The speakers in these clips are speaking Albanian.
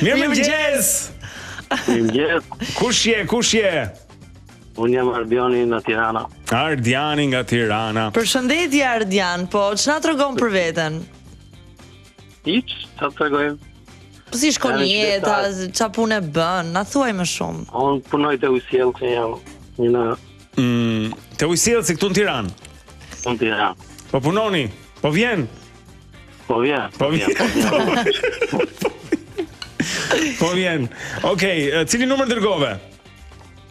Mirëmëngjes. Mirëmëngjes. Kush je? Unë jam Ardiani nga Tirana. Ardiani nga Tirana. Përshëndetje Ardian, po ç'na tregon për veten? Hiç, çfarë tregoj? Po si shkon jeta, ç'a punë bën? Na thuaj më shumë. Unë punoj te Ujësiell, që jam një te Ujësiell si këtu në Tiranë. në Tiranë. Po punoni? Po vjen? Po vjen. Po vjen. Okej, cili numër dërgove?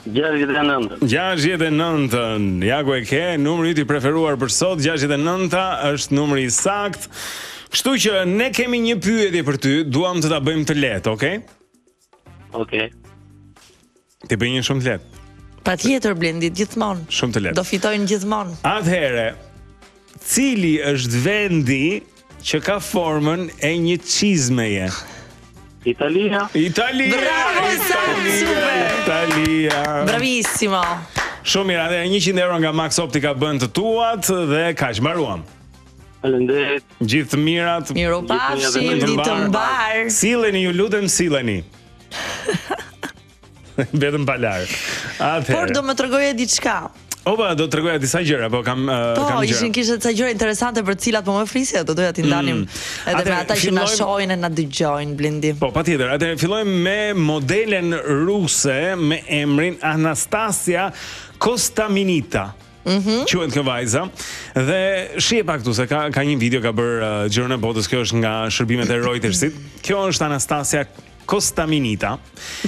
69. 69. Ja ku e ke, numri yt i preferuar për sot, 69 është numri i saktë. Kështu që ne kemi një pyetje për ty, duam të ta bëjmë të lehtë, okay? Okej. Ti bëj një shumë të lehtë. Patjetër Blendi, gjithmonë. Shumë të lehtë. Do fitojnë gjithmonë. Atëherë, cili është vendi që ka formën e një çizmeje? Italia. Bravo, super. Italia. Bravissimo. Shumë mirë, edhe 100 euro nga Max Optica bën të tuat dhe kaq mbaruam. Faleminderit. Gjithë të mirat. Mirupafshim, ditë të mbar. Silleni, ju lutem, silleni. Vetëm balar. Por do më tregoje diçka. Opa, do të tregoja disa gjëra, po kam gjëra. Kishte ca gjëra interesante për të cilat po më flisje, do doja t'i ndanim edhe me ata që na shohin e na dëgjojnë Blendi. Po, patjetër. Atëherë fillojmë me modelen ruse me emrin Anastasia Kostaminita. Quhet kjo vajza dhe shihe pak këtu se ka një video ka bërë gjërën e botës, kjo është nga shërbimet e Reutersit. Kjo është Anastasia Kostaminita.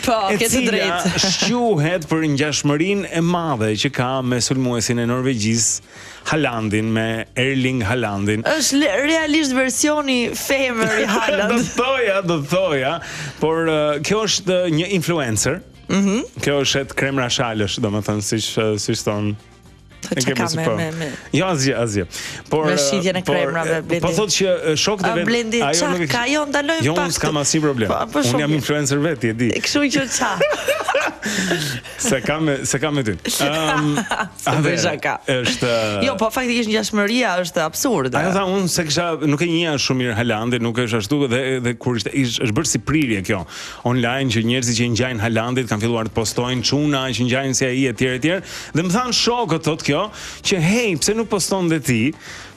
Po, ke të drejtë. E cila shquhet për ngjashmërinë e madhe që ka me sulmuesin e Norvegjisë Haalandin, me Erling Haalandin. Është realisht versioni femër i Haaland. do të thoja, por kjo është një influencer. Kjo është kremra shalësh, domethënë siç thon. Jo, asgjë. Por me shitjen e kremrave, Blendi. Po thotë që shokët e vet, Blendi, ajo nuk ka, jo ndalojmë pak. Jo, unë s'kam asnjë problem. Unë jam influencer vetë, e di. Kështu që ça. Se kam me ty. Është jo, po faktikisht ngjashmëria është absurde. Ajo tha unë se nuk e njeh shumë mirë Haalandin, nuk është ashtu dhe kur është bërë si prirje kjo online që njerëzit që ngjajnë Haalandit kanë filluar të postojnë çuna që ngjajnë si ai etj. Dhe më thanë shokët thotë kjo që hey, pse nuk poston dhe ti?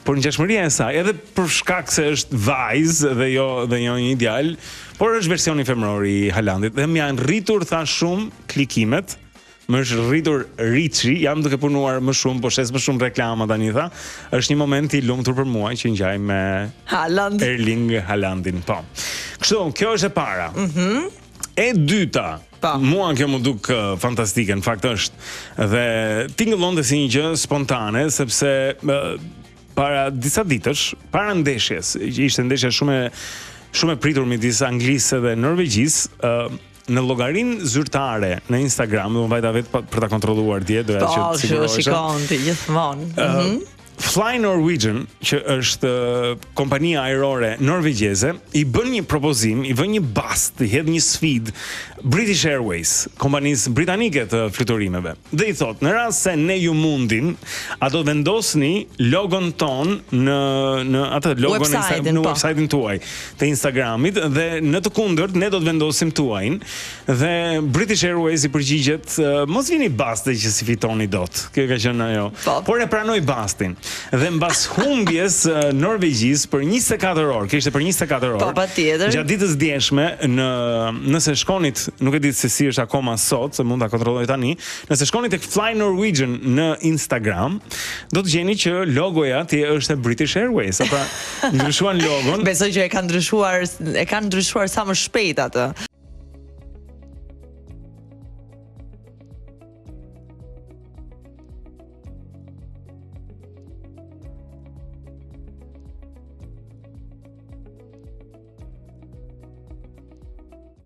Por ngjashmëria e saj, edhe për shkak se është vajzë dhe jo një ideal, por është versioni femëror i Haalandit. Dhe më janë rritur shumë klikimet, më është rritur Riçi, jam duke punuar më shumë, po shes më shumë reklama tani tha. Është një moment i lumtur për mua që ngjaj me Haaland. Erling Haalandin, po. Kështu, kjo është e para. E dyta, mua kjo më duk fantastike, në fakt është. Dhe tingëllonte si një gjë spontane, sepse para disa ditësh, para ndeshjes, ishte ndeshja shumë e pritur midis Anglisë dhe Norvegjisë, në llogarinë zyrtare në Instagram, do vajta vetë për ta kontrolluar dje, doja që të sigurohesha. Shikon ti gjithmonë. Fly Norwegian, që është kompania ajrore norvegjeze, i bën një propozim, i vën një bast, i hedh një sfidë British Airways, kompanisë britanike të fluturimeve. Dhe i thot, në rast se ne ju mundim, a do të vendosni logon ton në atë logon në website-in tuaj të Instagramit dhe në të kundërt ne do të vendosim tuajin dhe British Airways i përgjigjet mos vini baste që si fitoni dot. Kjo ka qenë ajo. Por e pranoi bastin. Dhe mbas humbjes Norvegjisë për 24 orë, kishte për 24 orë. Po patjetër. Gjatë ditës djeshme nëse shkonit, nuk e di se si është akoma sot, se mund ta kontrolloj tani, nëse shkonit tek Fly Norwegian në Instagram, do të gjeni që logoja është e British Airways, apo ndryshuan logon. Besoj që e kanë ndryshuar sa më shpejt atë.